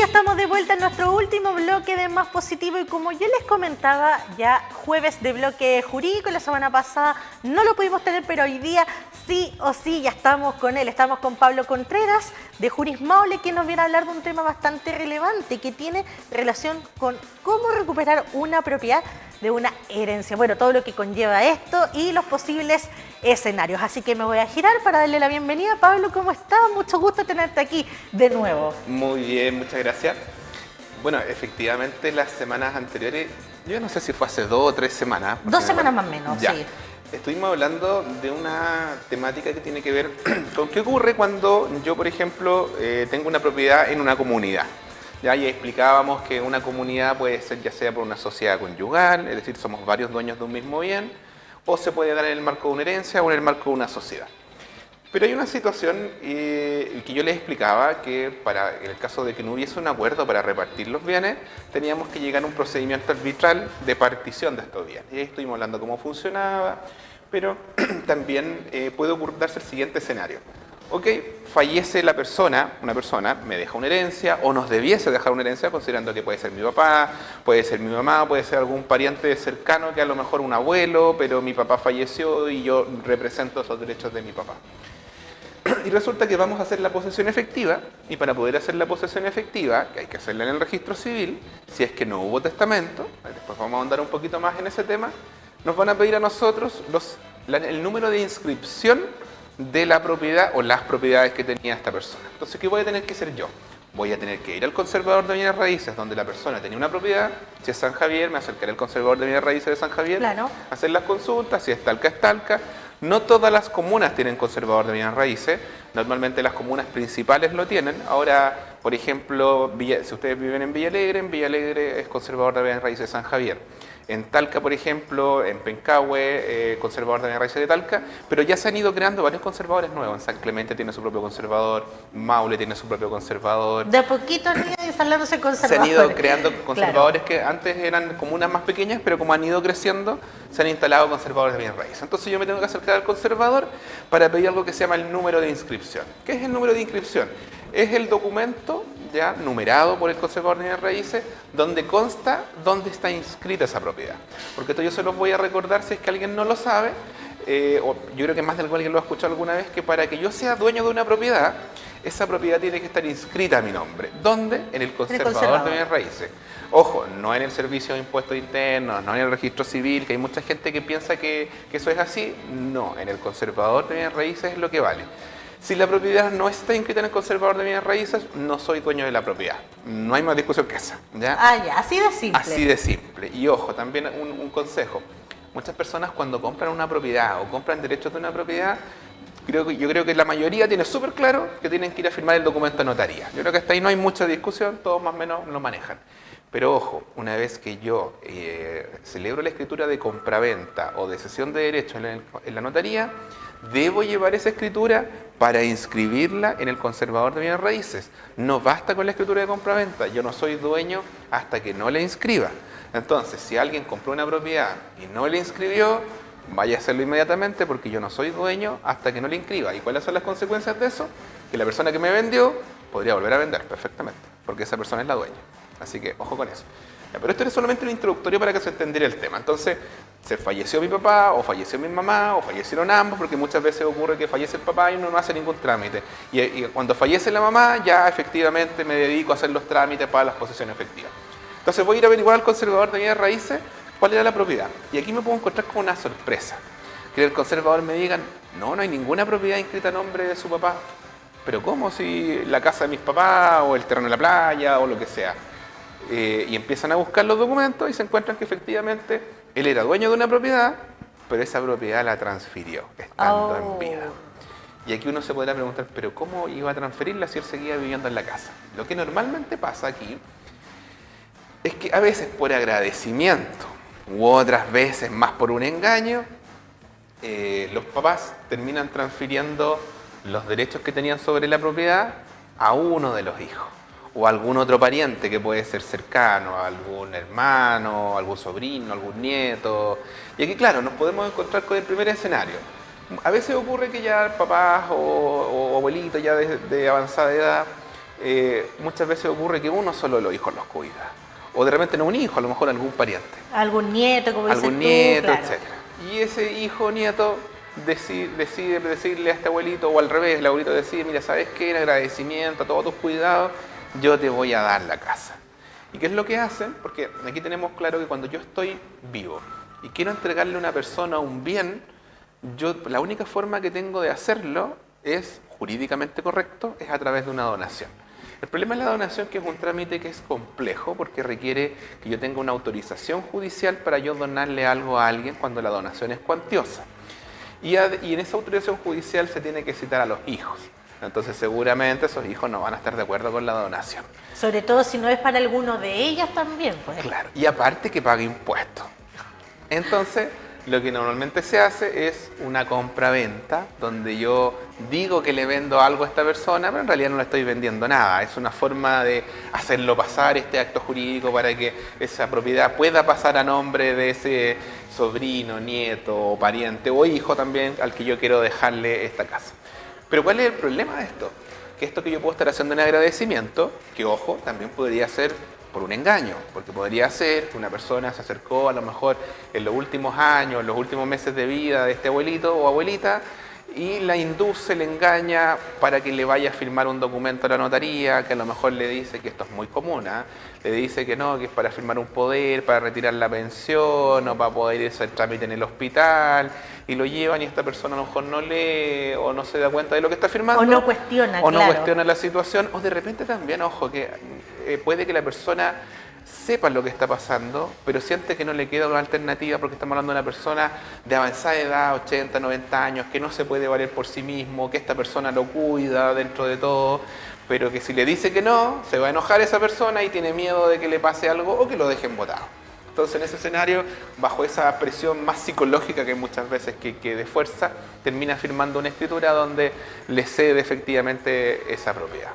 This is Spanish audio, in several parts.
ya estamos de vuelta en nuestro último bloque de Más Positivo y como yo les comentaba, ya jueves de bloque jurídico, la semana pasada no lo pudimos tener, pero hoy día sí o sí ya estamos con él. Estamos con Pablo Contreras de Juris Maule, que nos viene a hablar de un tema bastante relevante que tiene relación con cómo recuperar una propiedad de una herencia. Bueno, todo lo que conlleva esto y los posibles escenarios. Así que me voy a girar para darle la bienvenida. Pablo, ¿cómo estás? Mucho gusto tenerte aquí de nuevo. Muy bien, muchas gracias. Bueno, efectivamente las semanas anteriores, yo no sé si fue hace 2 o 3 semanas. 2 semanas más o menos, ya, sí. Estuvimos hablando de una temática que tiene que ver con qué ocurre cuando yo, por ejemplo, tengo una propiedad en una comunidad. Ya explicábamos que una comunidad puede ser ya sea por una sociedad conyugal, es decir, somos varios dueños de un mismo bien, o se puede dar en el marco de una herencia o en el marco de una sociedad. Pero hay una situación que yo les explicaba que en el caso de que no hubiese un acuerdo para repartir los bienes, teníamos que llegar a un procedimiento arbitral de partición de estos bienes. Y ahí estuvimos hablando cómo funcionaba, pero también puede darse el siguiente escenario. Ok, fallece una persona, me deja una herencia o nos debiese dejar una herencia, considerando que puede ser mi papá, puede ser mi mamá, puede ser algún pariente cercano que a lo mejor un abuelo, pero mi papá falleció y yo represento esos derechos de mi papá. Y resulta que vamos a hacer la posesión efectiva, y para poder hacer la posesión efectiva, que hay que hacerla en el registro civil, si es que no hubo testamento, después vamos a ahondar un poquito más en ese tema, nos van a pedir a nosotros el número de inscripción de la propiedad o las propiedades que tenía esta persona. Entonces, ¿qué voy a tener que hacer yo? Voy a tener que ir al conservador de bienes raíces donde la persona tenía una propiedad. Si es San Javier, me acercaré al conservador de bienes raíces de San Javier, Claro. hacer las consultas. Si es Talca, es Talca. No todas las comunas tienen conservador de bienes raíces. Normalmente las comunas principales lo tienen. Ahora, por ejemplo, si ustedes viven en Villa Alegre es conservador de bienes raíces de San Javier. En Talca, por ejemplo, en Pencahue, conservador de bienes raíces de Talca, pero ya se han ido creando varios conservadores nuevos. En San Clemente tiene su propio conservador, Maule tiene su propio conservador. De a poquito han ido instalándose conservadores. Se han ido creando conservadores, claro, que antes eran comunas más pequeñas, pero como han ido creciendo, se han instalado conservadores de bienes raíces. Entonces yo me tengo que acercar al conservador para pedir algo que se llama el número de inscripción. ¿Qué es el número de inscripción? Es el documento ya numerado por el conservador de bienes raíces donde consta dónde está inscrita esa propiedad. Porque esto yo se los voy a recordar si es que alguien no lo sabe, o yo creo que más de alguien lo ha escuchado alguna vez, que para que yo sea dueño de una propiedad, esa propiedad tiene que estar inscrita a mi nombre. ¿Dónde? En el conservador de bienes raíces. Ojo, no en el servicio de impuestos internos, no en el registro civil, que hay mucha gente que piensa que eso es así. No, en el conservador de bienes raíces es lo que vale. Si la propiedad no está inscrita en el conservador de bienes raíces, no soy dueño de la propiedad. No hay más discusión que esa, ¿ya? Ah, ya, así de simple. Así de simple. Y ojo, también un consejo. Muchas personas cuando compran una propiedad o compran derechos de una propiedad, yo creo que la mayoría tiene súper claro que tienen que ir a firmar el documento a notaría. Yo creo que hasta ahí no hay mucha discusión, todos más o menos lo manejan. Pero ojo, una vez que yo celebro la escritura de compraventa o de cesión de derechos en la notaría, debo llevar esa escritura para inscribirla en el conservador de bienes raíces. No basta con la escritura de compraventa, yo no soy dueño hasta que no la inscriba. Entonces, si alguien compró una propiedad y no la inscribió, vaya a hacerlo inmediatamente porque yo no soy dueño hasta que no la inscriba. ¿Y cuáles son las consecuencias de eso? Que la persona que me vendió podría volver a vender perfectamente, porque esa persona es la dueña. Así que, ojo con eso. Pero esto es solamente un introductorio para que se entendiera el tema. Entonces, se falleció mi papá, o falleció mi mamá, o fallecieron ambos, porque muchas veces ocurre que fallece el papá y uno no hace ningún trámite. Y cuando fallece la mamá, ya efectivamente me dedico a hacer los trámites para las posesiones efectivas. Entonces voy a ir a averiguar al conservador de bienes raíces cuál era la propiedad. Y aquí me puedo encontrar con una sorpresa. Que el conservador me diga, no hay ninguna propiedad inscrita a nombre de su papá. Pero ¿cómo? Si la casa de mis papás, o el terreno de la playa, o lo que sea. Y empiezan a buscar los documentos y se encuentran que efectivamente él era dueño de una propiedad, pero esa propiedad la transfirió estando en vida. Y aquí uno se podrá preguntar, ¿pero cómo iba a transferirla si él seguía viviendo en la casa? Lo que normalmente pasa aquí es que a veces por agradecimiento u otras veces más por un engaño, los papás terminan transfiriendo los derechos que tenían sobre la propiedad a uno de los hijos. O algún otro pariente que puede ser cercano, algún hermano, algún sobrino, algún nieto. Y aquí, claro, nos podemos encontrar con el primer escenario. A veces ocurre que ya papás o abuelitos ya de avanzada edad muchas veces ocurre que uno solo de los hijos los cuida. O de repente no un hijo, a lo mejor algún pariente. Algún nieto, como dices Algún tú, nieto, claro. etc. Y ese hijo o nieto decide decirle a este abuelito, o al revés, el abuelito decide, mira, ¿sabes qué? En agradecimiento a todos tus cuidados, yo te voy a dar la casa. ¿Y qué es lo que hacen? Porque aquí tenemos claro que cuando yo estoy vivo y quiero entregarle a una persona un bien, la única forma que tengo de hacerlo es jurídicamente correcto, es a través de una donación. El problema es la donación, que es un trámite que es complejo porque requiere que yo tenga una autorización judicial para yo donarle algo a alguien cuando la donación es cuantiosa. Y en esa autorización judicial se tiene que citar a los hijos. Entonces seguramente esos hijos no van a estar de acuerdo con la donación. Sobre todo si no es para alguno de ellas también, pues. Claro, y aparte que pague impuestos. Entonces, lo que normalmente se hace es una compra-venta, donde yo digo que le vendo algo a esta persona, pero en realidad no le estoy vendiendo nada. Es una forma de hacerlo pasar, este acto jurídico, para que esa propiedad pueda pasar a nombre de ese sobrino, nieto, o pariente o hijo también al que yo quiero dejarle esta casa. Pero ¿cuál es el problema de esto? Que esto que yo puedo estar haciendo en agradecimiento, que ojo, también podría ser por un engaño, porque podría ser que una persona se acercó a lo mejor en los últimos años, en los últimos meses de vida de este abuelito o abuelita, y la induce, le engaña para que le vaya a firmar un documento a la notaría, que a lo mejor le dice, que esto es muy común, le dice que no, que es para firmar un poder, para retirar la pensión, o para poder hacer trámite en el hospital, y lo llevan y esta persona a lo mejor no lee o no se da cuenta de lo que está firmando. O no cuestiona, o no claro. cuestiona la situación, o de repente también, ojo, que puede que la persona sepa lo que está pasando, pero siente que no le queda una alternativa porque estamos hablando de una persona de avanzada edad, 80, 90 años, que no se puede valer por sí mismo, que esta persona lo cuida dentro de todo, pero que si le dice que no, se va a enojar esa persona y tiene miedo de que le pase algo o que lo dejen botado. Entonces, en ese escenario, bajo esa presión más psicológica que muchas veces que de fuerza, termina firmando una escritura donde le cede efectivamente esa propiedad.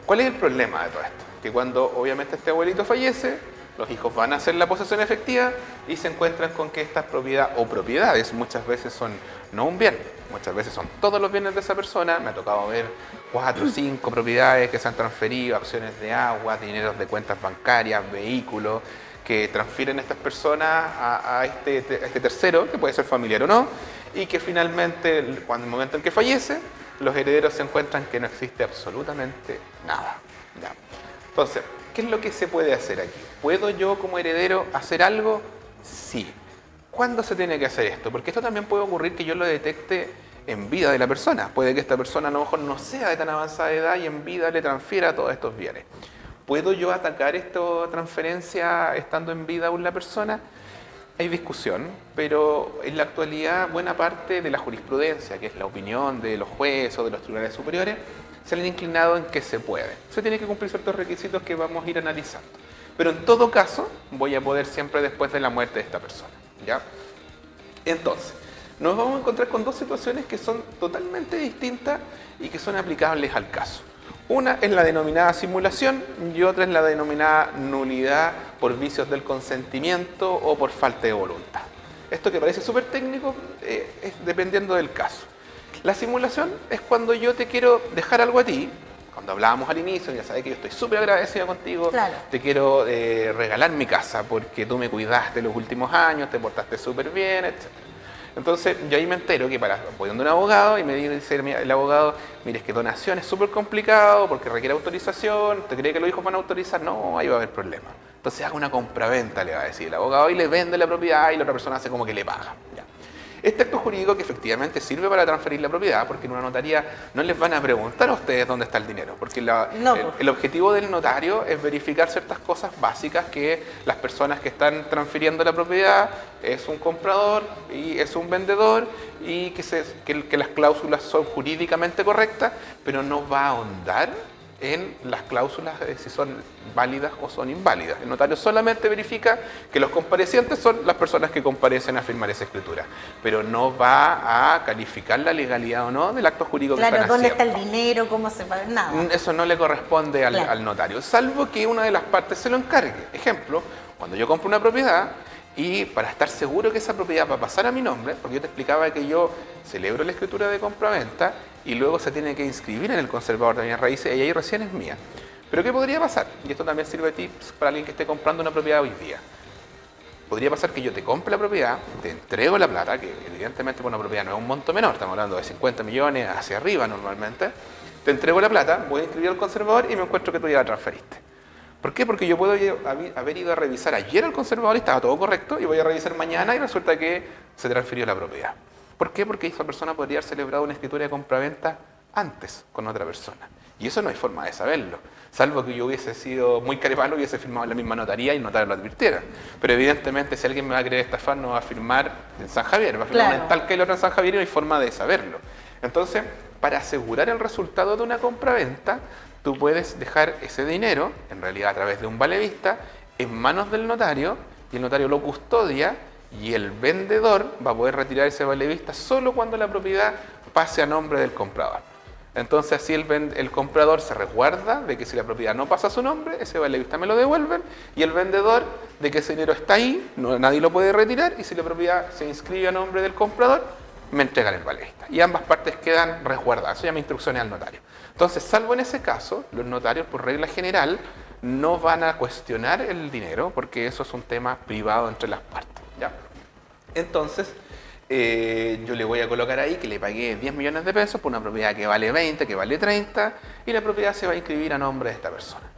¿Cuál es el problema de todo esto? Que cuando obviamente este abuelito fallece, los hijos van a hacer la posesión efectiva y se encuentran con que estas propiedades o propiedades muchas veces son no un bien, muchas veces son todos los bienes de esa persona. Me ha tocado ver 4 o 5 propiedades que se han transferido, acciones de agua, dineros de cuentas bancarias, vehículos, que transfieren estas personas a este tercero, que puede ser familiar o no, y que finalmente, cuando el momento en que fallece, los herederos se encuentran que no existe absolutamente nada. ¿Ya? Entonces, ¿qué es lo que se puede hacer aquí? ¿Puedo yo como heredero hacer algo? Sí. ¿Cuándo se tiene que hacer esto? Porque esto también puede ocurrir que yo lo detecte en vida de la persona. Puede que esta persona a lo mejor no sea de tan avanzada edad y en vida le transfiera todos estos bienes. ¿Puedo yo atacar esta transferencia estando en vida aún la persona? Hay discusión, pero en la actualidad buena parte de la jurisprudencia, que es la opinión de los jueces o de los tribunales superiores, se han inclinado en que se puede. Se tiene que cumplir ciertos requisitos que vamos a ir analizando. Pero en todo caso, voy a poder siempre después de la muerte de esta persona, ¿ya? Entonces, nos vamos a encontrar con dos situaciones que son totalmente distintas y que son aplicables al caso. Una es la denominada simulación y otra es la denominada nulidad por vicios del consentimiento o por falta de voluntad. Esto que parece súper técnico es dependiendo del caso. La simulación es cuando yo te quiero dejar algo a ti. Cuando hablábamos al inicio, ya sabes que yo estoy súper agradecido contigo, claro. Te quiero regalar mi casa porque tú me cuidaste los últimos años, te portaste súper bien, etc. Entonces yo ahí me entero que voy donde un abogado y me dice el abogado, mire, es que donación es súper complicado porque requiere autorización, ¿usted cree que los hijos van a autorizar? No, ahí va a haber problema. Entonces haga una compraventa, le va a decir el abogado, y le vende la propiedad y la otra persona hace como que le paga. Ya. Este acto jurídico que efectivamente sirve para transferir la propiedad, porque en una notaría no les van a preguntar a ustedes dónde está el dinero, porque el objetivo del notario es verificar ciertas cosas básicas, que las personas que están transfiriendo la propiedad es un comprador y es un vendedor, y que las cláusulas son jurídicamente correctas, pero no va a ahondar en las cláusulas si son válidas o son inválidas. El notario solamente verifica que los comparecientes son las personas que comparecen a firmar esa escritura, pero no va a calificar la legalidad o no del acto jurídico que están haciendo. Claro, ¿dónde está el dinero? ¿Cómo se paga? Nada. Eso no le corresponde al notario, salvo que una de las partes se lo encargue. Ejemplo, cuando yo compro una propiedad Y para estar seguro que esa propiedad va a pasar a mi nombre, porque yo te explicaba que yo celebro la escritura de compra-venta y luego se tiene que inscribir en el conservador de bienes raíces y ahí recién es mía. Pero ¿qué podría pasar? Y esto también sirve de tips para alguien que esté comprando una propiedad hoy día. Podría pasar que yo te compre la propiedad, te entrego la plata, que evidentemente por una propiedad no es un monto menor, estamos hablando de 50 millones hacia arriba normalmente. Te entrego la plata, voy a inscribir al conservador y me encuentro que tú ya la transferiste. ¿Por qué? Porque yo puedo haber ido a revisar ayer al conservador y estaba todo correcto y voy a revisar mañana y resulta que se transfirió la propiedad. ¿Por qué? Porque esa persona podría haber celebrado una escritura de compraventa antes con otra persona. Y eso no hay forma de saberlo. Salvo que yo hubiese sido muy carepalo y hubiese firmado en la misma notaría y el notario lo advirtiera. Pero evidentemente si alguien me va a querer estafar no va a firmar en San Javier, va a firmar en tal que el otro en San Javier y no hay forma de saberlo. Entonces, para asegurar el resultado de una compraventa, tú puedes dejar ese dinero, en realidad a través de un valevista, en manos del notario y el notario lo custodia y el vendedor va a poder retirar ese valevista solo cuando la propiedad pase a nombre del comprador. Entonces así el comprador se resguarda de que si la propiedad no pasa a su nombre, ese valevista me lo devuelven y el vendedor de que ese dinero está ahí, nadie lo puede retirar y si la propiedad se inscribe a nombre del comprador, me entregan el valevista. Y ambas partes quedan resguardadas, eso se llama instrucciones al notario. Entonces, salvo en ese caso, los notarios por regla general no van a cuestionar el dinero porque eso es un tema privado entre las partes. ¿Ya? Entonces, yo le voy a colocar ahí que le pagué 10 millones de pesos por una propiedad que vale 20, que vale 30 y la propiedad se va a inscribir a nombre de esta persona.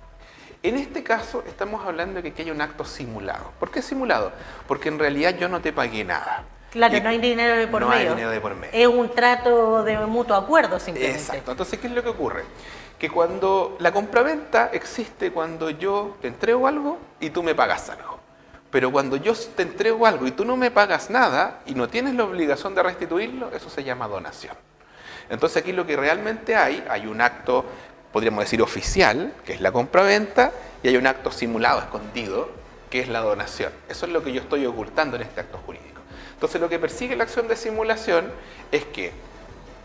En este caso estamos hablando de que aquí hay un acto simulado. ¿Por qué simulado? Porque en realidad yo no te pagué nada. Claro, no hay dinero de por medio. No hay dinero de por medio. Es un trato de mutuo acuerdo simplemente. Exacto. Entonces, ¿qué es lo que ocurre? Que cuando la compraventa existe cuando yo te entrego algo y tú me pagas algo. Pero cuando yo te entrego algo y tú no me pagas nada y no tienes la obligación de restituirlo, eso se llama donación. Entonces aquí lo que realmente hay un acto, podríamos decir oficial, que es la compraventa, y hay un acto simulado, escondido, que es la donación. Eso es lo que yo estoy ocultando en este acto jurídico. Entonces lo que persigue la acción de simulación es que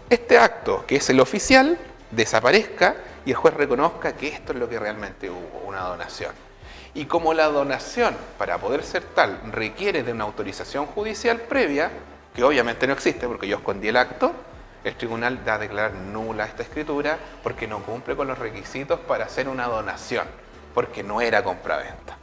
este acto, que es el oficial, desaparezca y el juez reconozca que esto es lo que realmente hubo, una donación. Y como la donación, para poder ser tal, requiere de una autorización judicial previa, que obviamente no existe porque yo escondí el acto, el tribunal da a declarar nula esta escritura porque no cumple con los requisitos para hacer una donación, porque no era compraventa.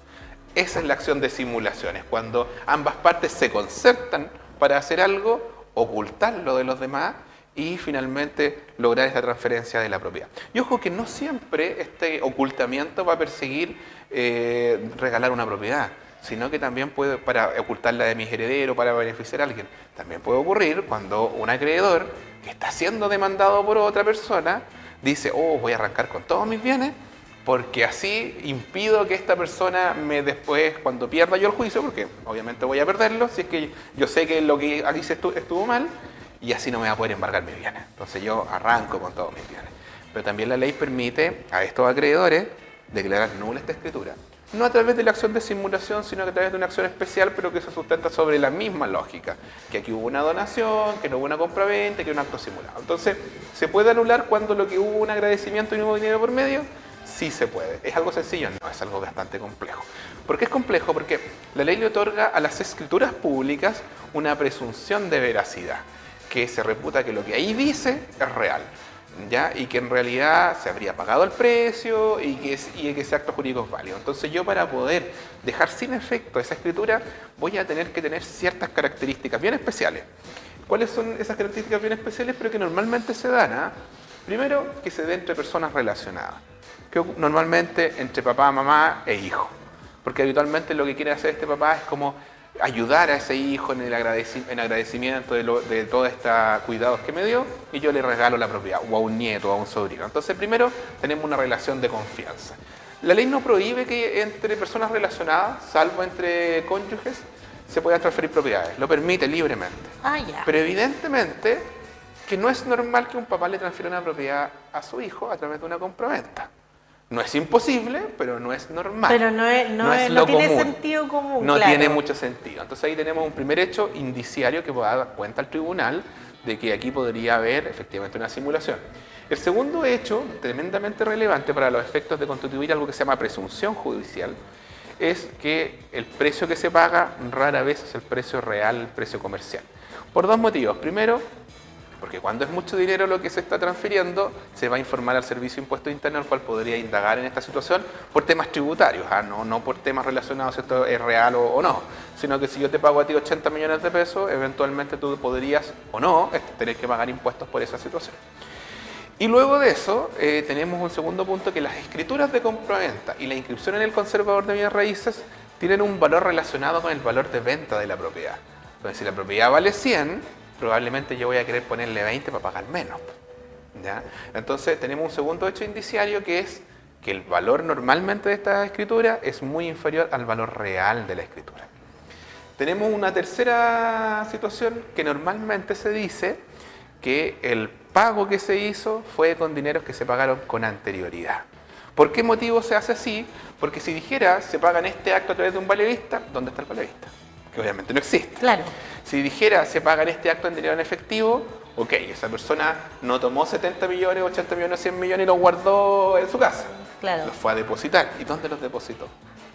Esa es la acción de simulación, es cuando ambas partes se concertan para hacer algo, ocultarlo de los demás y finalmente lograr esta transferencia de la propiedad. Y ojo que no siempre este ocultamiento va a perseguir regalar una propiedad, sino que también puede, para ocultarla de mis herederos, para beneficiar a alguien, también puede ocurrir cuando un acreedor que está siendo demandado por otra persona dice, oh, voy a arrancar con todos mis bienes porque así impido que esta persona me después, cuando pierda yo el juicio, porque obviamente voy a perderlo, si es que yo sé que lo que hice estuvo mal, y así no me va a poder embargar mis bienes. Entonces yo arranco con todos mis bienes. Pero también la ley permite a estos acreedores declarar nula esta escritura. No a través de la acción de simulación, sino que a través de una acción especial, pero que se sustenta sobre la misma lógica. Que aquí hubo una donación, que no hubo una compraventa, que hubo un acto simulado. Entonces, ¿se puede anular cuando lo que hubo un agradecimiento y no hubo dinero por medio? Sí se puede. ¿Es algo sencillo? No, es algo bastante complejo. ¿Por qué es complejo? Porque la ley le otorga a las escrituras públicas una presunción de veracidad, que se reputa que lo que ahí dice es real, ¿ya? Y que en realidad se habría pagado el precio y que ese acto jurídico es válido. Entonces yo, para poder dejar sin efecto esa escritura, voy a tener que tener ciertas características bien especiales. ¿Cuáles son esas características bien especiales pero que normalmente se dan? Primero, que se dé entre personas relacionadas, que normalmente entre papá, mamá e hijo, porque habitualmente lo que quiere hacer este papá es como ayudar a ese hijo en agradecimiento de todos estos cuidados que me dio, y yo le regalo la propiedad, o a un nieto, o a un sobrino. Entonces primero tenemos una relación de confianza. La ley no prohíbe que entre personas relacionadas, salvo entre cónyuges, se puedan transferir propiedades, lo permite libremente. Pero evidentemente que no es normal que un papá le transfiera una propiedad a su hijo a través de una compraventa. No es imposible, pero no es normal. Pero no tiene sentido común. No tiene mucho sentido. Entonces ahí tenemos un primer hecho indiciario que pueda dar cuenta al tribunal de que aquí podría haber efectivamente una simulación. El segundo hecho, tremendamente relevante para los efectos de constituir algo que se llama presunción judicial, es que el precio que se paga rara vez es el precio real, el precio comercial. Por dos motivos. Primero, porque cuando es mucho dinero lo que se está transfiriendo, se va a informar al Servicio de Impuestos Internos, el cual podría indagar en esta situación por temas tributarios, no por temas relacionados si esto es real o no, sino que si yo te pago a ti 80 millones de pesos, eventualmente tú podrías o no tener que pagar impuestos por esa situación. Y luego de eso, tenemos un segundo punto, que las escrituras de compraventa y la inscripción en el conservador de bienes raíces tienen un valor relacionado con el valor de venta de la propiedad. Entonces, si la propiedad vale 100, probablemente yo voy a querer ponerle 20 para pagar menos, ¿ya? Entonces tenemos un segundo hecho indiciario, que es que el valor normalmente de esta escritura es muy inferior al valor real de la escritura. Tenemos una tercera situación, que normalmente se dice que el pago que se hizo fue con dineros que se pagaron con anterioridad. ¿Por qué motivo se hace así? Porque si dijera se paga en este acto a través de un valevista, ¿dónde está el valevista? Que obviamente no existe. Claro. Si dijera se paga en este acto en dinero en efectivo, ok, esa persona no tomó 70 millones, 80 millones, 100 millones y los guardó en su casa. Claro. Los fue a depositar. ¿Y dónde los depositó?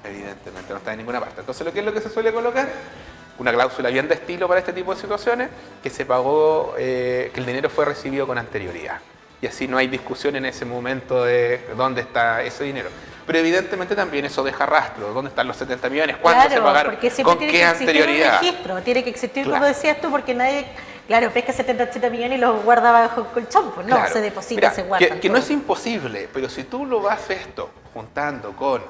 Evidentemente no está en ninguna parte. Entonces, ¿qué es lo que se suele colocar? Una cláusula bien de estilo para este tipo de situaciones, que se pagó, que el dinero fue recibido con anterioridad. Y así no hay discusión en ese momento de dónde está ese dinero. Pero evidentemente también eso deja rastro. ¿Dónde están los 70 millones? ¿Cuándo se pagaron? ¿Con qué anterioridad? Un registro, tiene que existir, claro, como decías tú, porque nadie, claro, pesca 70, 80 millones y los guarda bajo el colchón. Pues no, claro, se deposita, mira, se guarda. Que no es imposible, pero si tú lo vas esto juntando con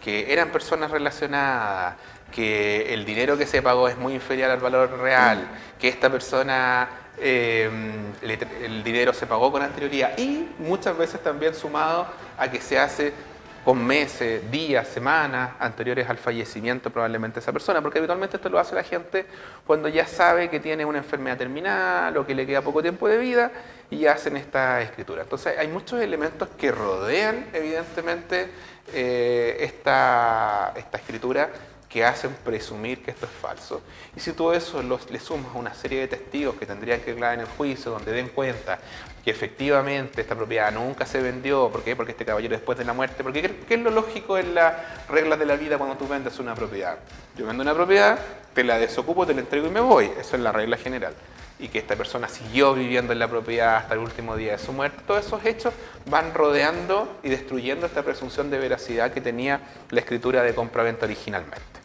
que eran personas relacionadas, que el dinero que se pagó es muy inferior al valor real, que esta persona, el dinero se pagó con anterioridad, y muchas veces también sumado a que se hace con meses, días, semanas anteriores al fallecimiento probablemente de esa persona, porque habitualmente esto lo hace la gente cuando ya sabe que tiene una enfermedad terminal o que le queda poco tiempo de vida y hacen esta escritura. Entonces hay muchos elementos que rodean evidentemente esta escritura, que hacen presumir que esto es falso. Y si todo eso le sumas a una serie de testigos que tendrían que declarar en el juicio, donde den cuenta que efectivamente esta propiedad nunca se vendió, ¿por qué? Porque este caballero después de la muerte, porque ¿qué es lo lógico en las reglas de la vida cuando tú vendes una propiedad? Yo vendo una propiedad, te la desocupo, te la entrego y me voy, eso es la regla general. Y que esta persona siguió viviendo en la propiedad hasta el último día de su muerte, todos esos hechos van rodeando y destruyendo esta presunción de veracidad que tenía la escritura de compraventa originalmente.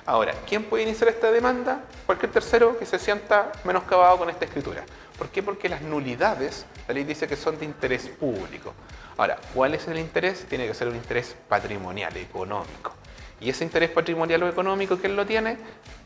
Ahora, ¿quién puede iniciar esta demanda? Cualquier tercero que se sienta menoscabado con esta escritura. ¿Por qué? Porque las nulidades, la ley dice que son de interés público. Ahora, ¿cuál es el interés? Tiene que ser un interés patrimonial, económico. ¿Y ese interés patrimonial o económico quién lo tiene?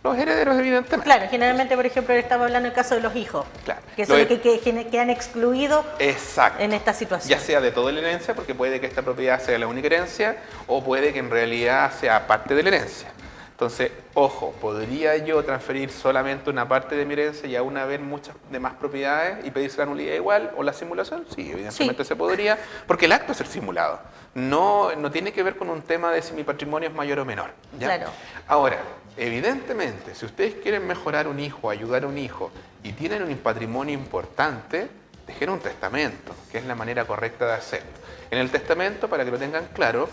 Los herederos, evidentemente. Claro, generalmente, por ejemplo, estamos hablando del caso de los hijos, claro, que son los que han excluido en esta situación. Ya sea de toda la herencia, porque puede que esta propiedad sea la única herencia, o puede que en realidad sea parte de la herencia. Entonces, ojo, ¿podría yo transferir solamente una parte de mi herencia y aún haber muchas demás propiedades y pedirse la nulidad igual o la simulación? Sí, evidentemente se podría, porque el acto es el simulado. No tiene que ver con un tema de si mi patrimonio es mayor o menor, ¿ya? Claro. Ahora, evidentemente, si ustedes quieren mejorar un hijo, ayudar a un hijo y tienen un patrimonio importante, dejen un testamento, que es la manera correcta de hacerlo. En el testamento, para que lo tengan claro,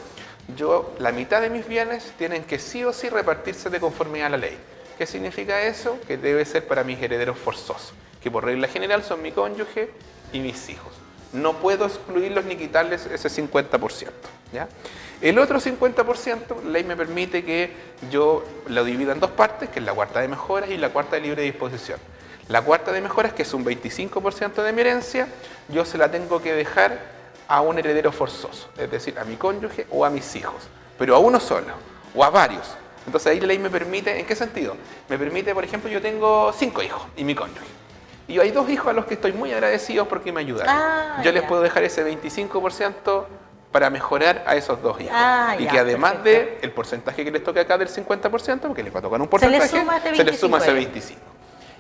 la mitad de mis bienes tienen que sí o sí repartirse de conformidad a la ley. ¿Qué significa eso? Que debe ser para mis herederos forzosos, que por regla general son mi cónyuge y mis hijos. No puedo excluirlos ni quitarles ese 50%, ¿ya? El otro 50%, la ley me permite que yo lo divida en dos partes, que es la cuarta de mejoras y la cuarta de libre disposición. La cuarta de mejoras, que es un 25% de mi herencia, yo se la tengo que dejar a un heredero forzoso, es decir, a mi cónyuge o a mis hijos, pero a uno solo o a varios. Entonces ahí la ley me permite, ¿en qué sentido? Me permite, por ejemplo, yo tengo 5 hijos y mi cónyuge. Y hay 2 hijos a los que estoy muy agradecidos porque me ayudaron. Yo les puedo dejar ese 25% para mejorar a esos 2 hijos. Y que además del porcentaje que les toca acá del 50%, porque les va a tocar un porcentaje, se les suma ese 25%.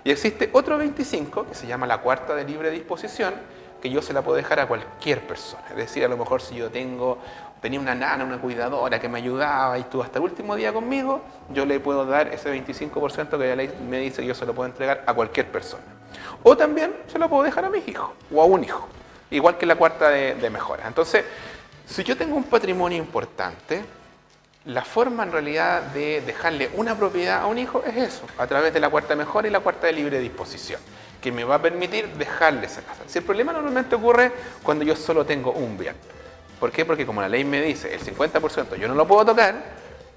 Y existe otro 25%, que se llama la cuarta de libre disposición, que yo se la puedo dejar a cualquier persona. Es decir, a lo mejor si yo tenía una nana, una cuidadora que me ayudaba y estuvo hasta el último día conmigo, yo le puedo dar ese 25% que la ley me dice que yo se lo puedo entregar a cualquier persona. O también se lo puedo dejar a mis hijos o a un hijo, igual que la cuarta de mejora. Entonces, si yo tengo un patrimonio importante, La forma en realidad de dejarle una propiedad a un hijo es eso, a través de la cuarta de mejora y la cuarta de libre disposición, que me va a permitir dejarle esa casa. Si el problema normalmente ocurre cuando yo solo tengo un bien. ¿Por qué? Porque como la ley me dice el 50% yo no lo puedo tocar,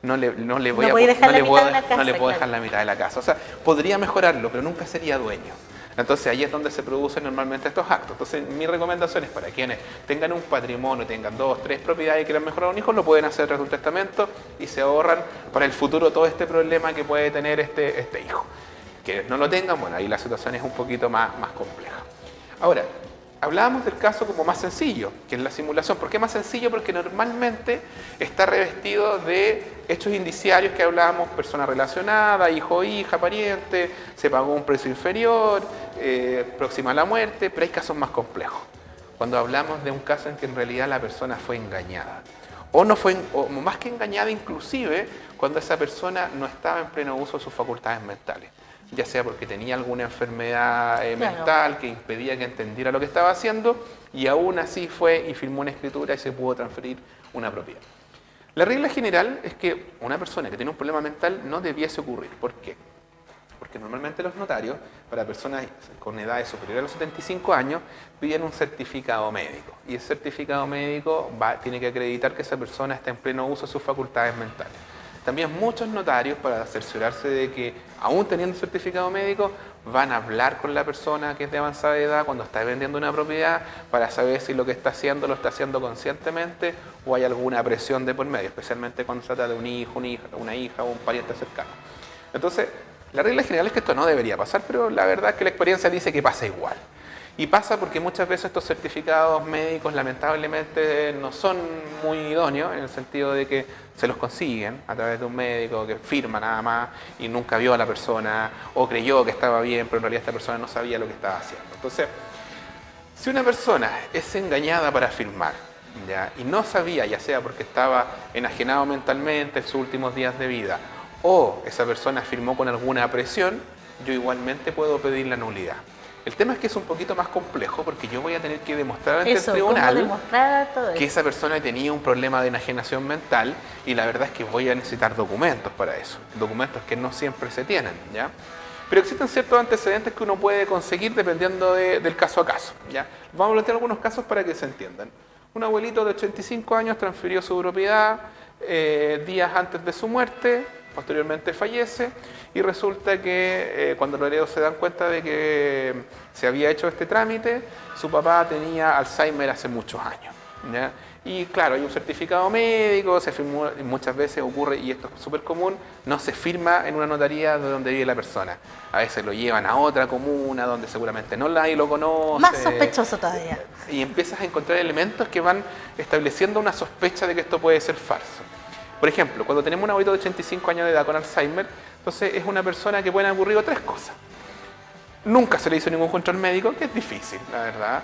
no le puedo dejar la mitad de la casa. O sea, podría mejorarlo, pero nunca sería dueño. Entonces ahí es donde se producen normalmente estos actos. Entonces mi recomendación es para quienes tengan un patrimonio, tengan 2, 3 propiedades y quieran mejorar a un hijo, lo pueden hacer tras un testamento y se ahorran para el futuro todo este problema que puede tener este hijo. Quienes no lo tengan, bueno, ahí la situación es un poquito más compleja. Ahora, hablábamos del caso como más sencillo, que es la simulación. ¿Por qué más sencillo? Porque normalmente está revestido de hechos indiciarios que hablábamos, persona relacionada, hijo, hija, pariente, se pagó un precio inferior, próxima a la muerte, pero hay casos más complejos. Cuando hablamos de un caso en que en realidad la persona fue engañada, o más que engañada inclusive, cuando esa persona no estaba en pleno uso de sus facultades mentales, ya sea porque tenía alguna enfermedad mental que impedía que entendiera lo que estaba haciendo, y aún así fue y firmó una escritura y se pudo transferir una propiedad. La regla general es que una persona que tiene un problema mental no debiese ocurrir. ¿Por qué? Porque normalmente los notarios, para personas con edades superiores a los 75 años, piden un certificado médico. Y ese certificado médico tiene que acreditar que esa persona está en pleno uso de sus facultades mentales. También muchos notarios, para cerciorarse de que, aún teniendo certificado médico, van a hablar con la persona que es de avanzada edad cuando está vendiendo una propiedad para saber si lo que está haciendo lo está haciendo conscientemente o hay alguna presión de por medio, especialmente cuando se trata de un hijo, una hija o un pariente cercano. Entonces, la regla general es que esto no debería pasar, pero la verdad es que la experiencia dice que pasa igual. Y pasa porque muchas veces estos certificados médicos lamentablemente no son muy idóneos, en el sentido de que se los consiguen a través de un médico que firma nada más y nunca vio a la persona o creyó que estaba bien, pero en realidad esta persona no sabía lo que estaba haciendo. Entonces, si una persona es engañada para firmar, ¿ya? Y no sabía, ya sea porque estaba enajenado mentalmente en sus últimos días de vida o esa persona firmó con alguna presión, yo igualmente puedo pedir la nulidad. El tema es que es un poquito más complejo porque yo voy a tener que demostrar ante el tribunal que esa persona tenía un problema de enajenación mental y la verdad es que voy a necesitar documentos para eso, documentos que no siempre se tienen, ¿ya? Pero existen ciertos antecedentes que uno puede conseguir dependiendo del caso a caso, ¿ya? Vamos a plantear algunos casos para que se entiendan. Un abuelito de 85 años transfirió su propiedad días antes de su muerte, posteriormente fallece y resulta que cuando los herederos se dan cuenta de que se había hecho este trámite, su papá tenía Alzheimer hace muchos años, ¿ya? Y claro, hay un certificado médico, se firmó, y muchas veces ocurre, y esto es súper común, no se firma en una notaría de donde vive la persona. A veces lo llevan a otra comuna donde seguramente nadie lo conoce. Más sospechoso todavía. Y empiezas a encontrar elementos que van estableciendo una sospecha de que esto puede ser falso. Por ejemplo, cuando tenemos un abuelito de 85 años de edad con Alzheimer, entonces es una persona que pueden haber ocurrido 3 cosas. Nunca se le hizo ningún control médico, que es difícil, la verdad.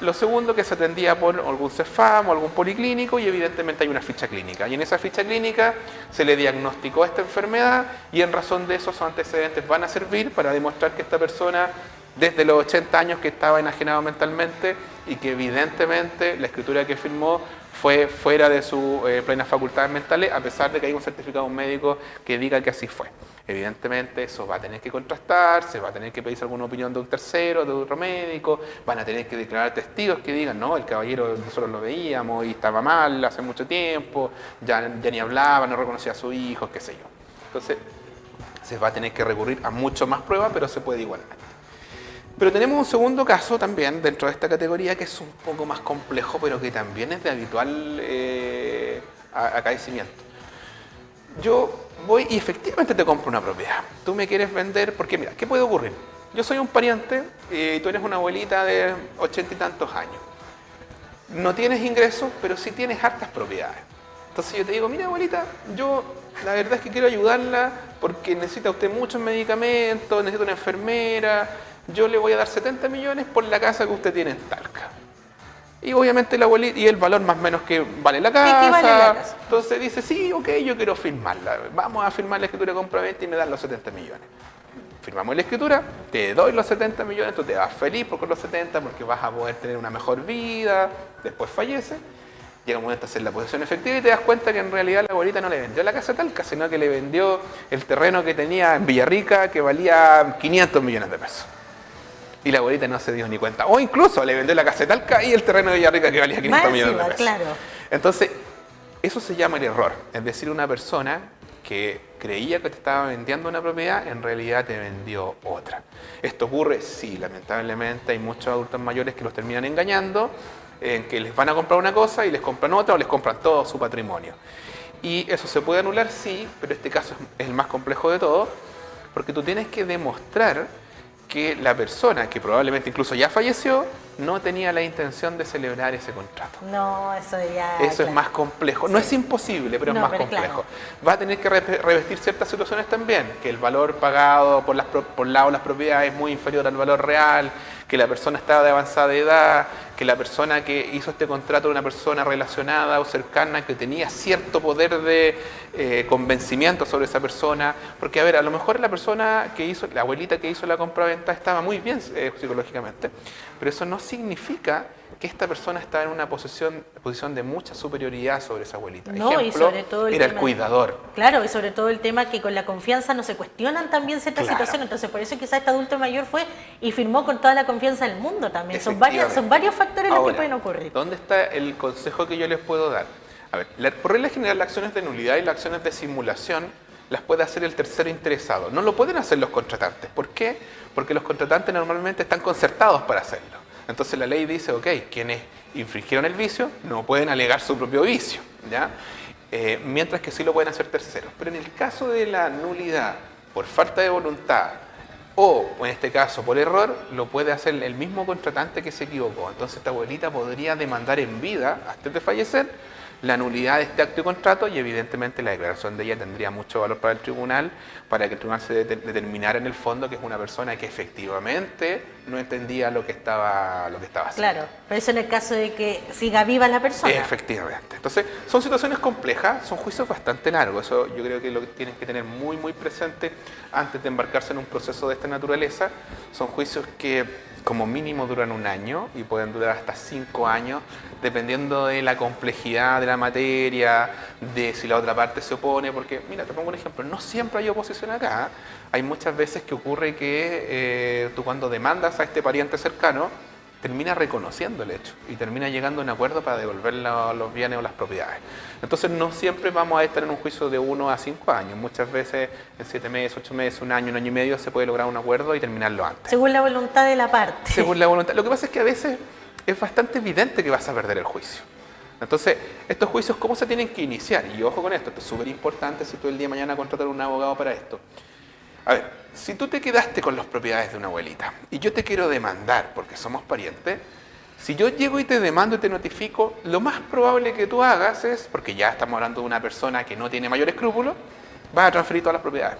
Lo segundo, que se atendía por algún CEFAM o algún policlínico y evidentemente hay una ficha clínica. Y en esa ficha clínica se le diagnosticó esta enfermedad y en razón de eso esos antecedentes van a servir para demostrar que esta persona, desde los 80 años que estaba enajenado mentalmente y que evidentemente la escritura que firmó fue fuera de sus plenas facultades mentales, a pesar de que hay un certificado médico que diga que así fue. Evidentemente eso va a tener que contrastarse, va a tener que pedirse alguna opinión de un tercero, de otro médico, van a tener que declarar testigos que digan, no, el caballero nosotros lo veíamos y estaba mal hace mucho tiempo, ya ni hablaba, no reconocía a sus hijos, qué sé yo. Entonces se va a tener que recurrir a mucho más pruebas, pero se puede igualar. Pero tenemos un segundo caso también dentro de esta categoría que es un poco más complejo, pero que también es de habitual acaecimiento. Yo voy y efectivamente te compro una propiedad. Tú me quieres vender, porque mira, ¿qué puede ocurrir? Yo soy un pariente y tú eres una abuelita de 80 y tantos años. No tienes ingresos, pero sí tienes hartas propiedades. Entonces yo te digo, mira abuelita, yo la verdad es que quiero ayudarla porque necesita usted muchos medicamentos, necesita una enfermera. Yo le voy a dar 70 millones por la casa que usted tiene en Talca. Y obviamente la abuelita, y el valor más o menos que vale la casa. Vale la casa. Entonces dice, sí, ok, yo quiero firmarla. Vamos a firmar la escritura de compraventa y me dan los 70 millones. Firmamos la escritura, te doy los 70 millones, tú te vas feliz con los 70 porque vas a poder tener una mejor vida, después fallece. Llega un momento de hacer la posesión efectiva y te das cuenta que en realidad la abuelita no le vendió la casa Talca, sino que le vendió el terreno que tenía en Villarrica que valía 500 millones de pesos. Y la abuelita no se dio ni cuenta. O incluso le vendió la casa Talca y el terreno de Villarrica que valía 500 millones de pesos. Claro. Entonces, eso se llama el error. Es decir, una persona que creía que te estaba vendiendo una propiedad, en realidad te vendió otra. ¿Esto ocurre? Sí, lamentablemente hay muchos adultos mayores que los terminan engañando, en que les van a comprar una cosa y les compran otra o les compran todo su patrimonio. Y eso se puede anular, sí, pero este caso es el más complejo de todo, porque tú tienes que demostrar que la persona, que probablemente incluso ya falleció, no tenía la intención de celebrar ese contrato. No, eso ya... Eso claro. es más complejo. No es imposible, pero es más complejo. Claro. Va a tener que revestir ciertas situaciones también, que el valor pagado por lado de las propiedades es muy inferior al valor real, que la persona estaba de avanzada edad, que la persona que hizo este contrato era una persona relacionada o cercana que tenía cierto poder de convencimiento sobre esa persona. Porque, a ver, a lo mejor la persona que hizo, la abuelita que hizo la compraventa estaba muy bien psicológicamente, pero eso no significa que esta persona estaba en una posición de mucha superioridad sobre esa abuelita. No, Ejemplo, y sobre todo era el cuidador. Claro, y sobre todo el tema que con la confianza no se cuestionan también ciertas Claro. situaciones. Entonces, por eso quizás este adulto mayor fue y firmó con toda la confianza del mundo también. Son varios factores los que pueden ocurrir. ¿Dónde está el consejo que yo les puedo dar? A ver, por regla general, las acciones de nulidad y las acciones de simulación las puede hacer el tercero interesado. No lo pueden hacer los contratantes. ¿Por qué? Porque los contratantes normalmente están concertados para hacerlo. Entonces la ley dice, ok, quienes infringieron el vicio no pueden alegar su propio vicio, ¿ya? Mientras que sí lo pueden hacer terceros. Pero en el caso de la nulidad por falta de voluntad o en este caso por error, lo puede hacer el mismo contratante que se equivocó. Entonces esta abuelita podría demandar en vida, antes de fallecer, la nulidad de este acto y contrato, y evidentemente la declaración de ella tendría mucho valor para el tribunal, para que el tribunal se determinara en el fondo que es una persona que efectivamente no entendía lo que estaba haciendo. Claro, pero eso en el caso de que siga viva la persona. Efectivamente. Entonces, son situaciones complejas, son juicios bastante largos. Eso yo creo que lo que tienen que tener muy, muy presente antes de embarcarse en un proceso de esta naturaleza. Son juicios que como mínimo duran 1 año y pueden durar hasta 5 años, dependiendo de la complejidad de la materia, de si la otra parte se opone, porque, mira, te pongo un ejemplo, no siempre hay oposición acá. Hay muchas veces que ocurre que tú cuando demandas a este pariente cercano, termina reconociendo el hecho y termina llegando a un acuerdo para devolver los bienes o las propiedades. Entonces no siempre vamos a estar en un juicio de 1 a 5 años. Muchas veces en 7 meses, 8 meses, 1 año, 1 año y medio se puede lograr un acuerdo y terminarlo antes. Según la voluntad de la parte. Según la voluntad. Lo que pasa es que a veces es bastante evidente que vas a perder el juicio. Entonces, estos juicios, ¿cómo se tienen que iniciar? Y ojo con esto es súper importante si tú el día de mañana contratas a un abogado para esto. A ver, si tú te quedaste con las propiedades de una abuelita y yo te quiero demandar porque somos parientes, si yo llego y te demando y te notifico, lo más probable que tú hagas es, porque ya estamos hablando de una persona que no tiene mayor escrúpulo, vas a transferir todas las propiedades.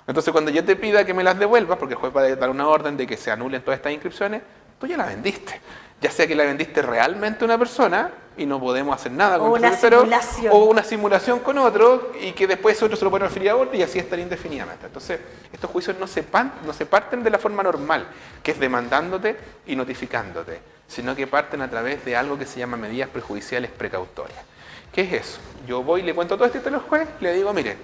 Entonces cuando yo te pida que me las devuelvas, porque el juez va a dar una orden de que se anulen todas estas inscripciones, tú ya las vendiste. Ya sea que la vendiste realmente a una persona y no podemos hacer nada con una simulación. o una simulación con otro y que después otro se lo puede transferir a otro y así estar indefinidamente. Entonces, estos juicios no se parten de la forma normal, que es demandándote y notificándote, sino que parten a través de algo que se llama medidas prejudiciales precautorias. ¿Qué es eso? Yo voy y le cuento todo esto al juez, le digo, mire,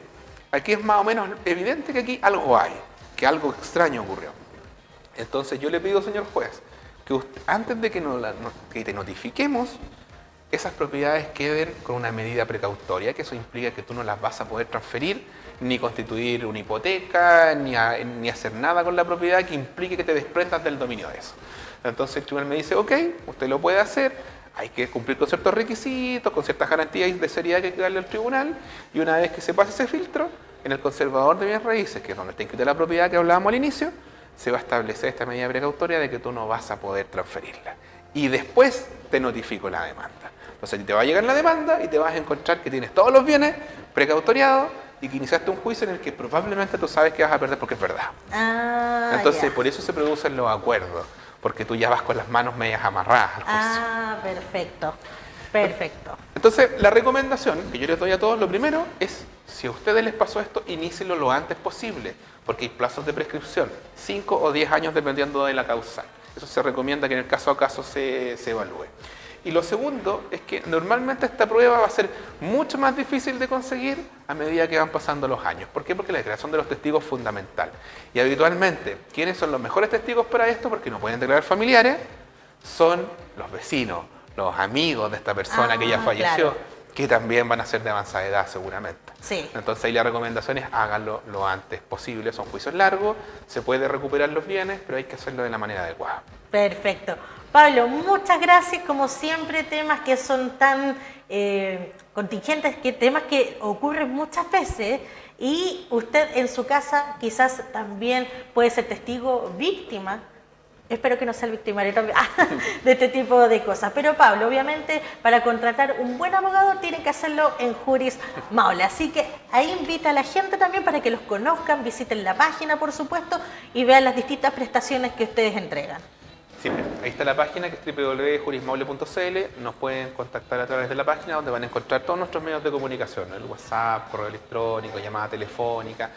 aquí es más o menos evidente que aquí algo hay, que algo extraño ocurrió. Entonces yo le pido, señor juez, que usted, antes de que te notifiquemos, esas propiedades queden con una medida precautoria, que eso implica que tú no las vas a poder transferir, ni constituir una hipoteca, ni hacer nada con la propiedad que implique que te desprendas del dominio de eso. Entonces el tribunal me dice, ok, usted lo puede hacer, hay que cumplir con ciertos requisitos, con ciertas garantías de seriedad que hay que darle al tribunal, y una vez que se pase ese filtro, en el conservador de bienes raíces, que es donde está inscrita la propiedad que hablábamos al inicio, se va a establecer esta medida precautoria de que tú no vas a poder transferirla. Y después te notifico la demanda. Entonces te va a llegar la demanda y te vas a encontrar que tienes todos los bienes precautoriados y que iniciaste un juicio en el que probablemente tú sabes que vas a perder porque es verdad. Entonces por eso se producen los acuerdos, porque tú ya vas con las manos medias amarradas al juicio. Perfecto. Perfecto. Entonces, la recomendación que yo les doy a todos, lo primero es, si a ustedes les pasó esto, inícielo lo antes posible, porque hay plazos de prescripción, 5 o 10 años dependiendo de la causa. Eso se recomienda que en el caso a caso se evalúe. Y lo segundo es que normalmente esta prueba va a ser mucho más difícil de conseguir a medida que van pasando los años. ¿Por qué? Porque la declaración de los testigos es fundamental. Y habitualmente, ¿quiénes son los mejores testigos para esto? Porque no pueden declarar familiares, son los vecinos, los amigos de esta persona que ya falleció, claro, que también van a ser de avanzada edad seguramente. sí. Entonces ahí la recomendación es háganlo lo antes posible. Son juicios largos, se puede recuperar los bienes, pero hay que hacerlo de la manera adecuada. Perfecto. Pablo, muchas gracias. Como siempre, temas que son tan contingentes, temas que ocurren muchas veces, y usted en su casa quizás también puede ser testigo víctima. Espero que no sea el victimario también de este tipo de cosas. Pero Pablo, obviamente, para contratar un buen abogado tiene que hacerlo en Juris Maule. Así que ahí invita a la gente también para que los conozcan, visiten la página, por supuesto, y vean las distintas prestaciones que ustedes entregan. Sí, ahí está la página, que es www.jurismaule.cl. Nos pueden contactar a través de la página, donde van a encontrar todos nuestros medios de comunicación, el WhatsApp, correo electrónico, llamada telefónica,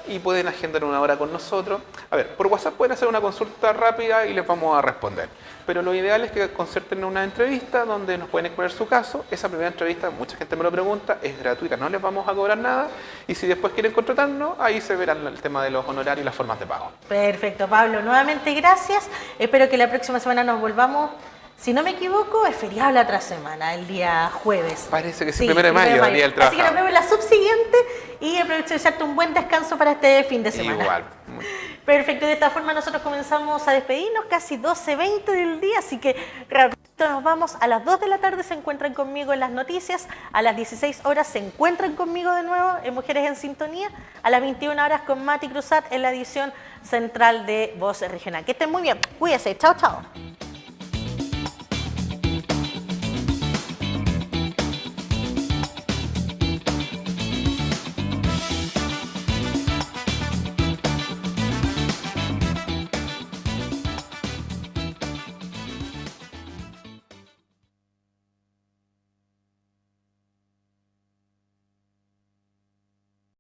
y pueden agendar una hora con nosotros. A ver, por WhatsApp pueden hacer una consulta rápida y les vamos a responder. Pero lo ideal es que concerten una entrevista donde nos pueden exponer su caso. Esa primera entrevista, mucha gente me lo pregunta, es gratuita, no les vamos a cobrar nada. Y si después quieren contratarnos, ahí se verán el tema de los honorarios y las formas de pago. Perfecto, Pablo. Nuevamente gracias. Espero que la próxima semana nos volvamos. Si no me equivoco, es feriado la otra semana, el día jueves. Parece que sí, 1 de mayo, Día del Trabajador. Así que nos vemos la subsiguiente y aprovecho de echarte un buen descanso para este fin de semana. Igual. Perfecto, de esta forma nosotros comenzamos a despedirnos, casi 12:20 del día, así que rapidito nos vamos. A las 2 de la tarde se encuentran conmigo en las noticias, a las 16 horas se encuentran conmigo de nuevo en Mujeres en Sintonía, a las 21 horas con Mati Cruzat en la edición central de Voz Regional. Que estén muy bien, cuídense, chao, chao.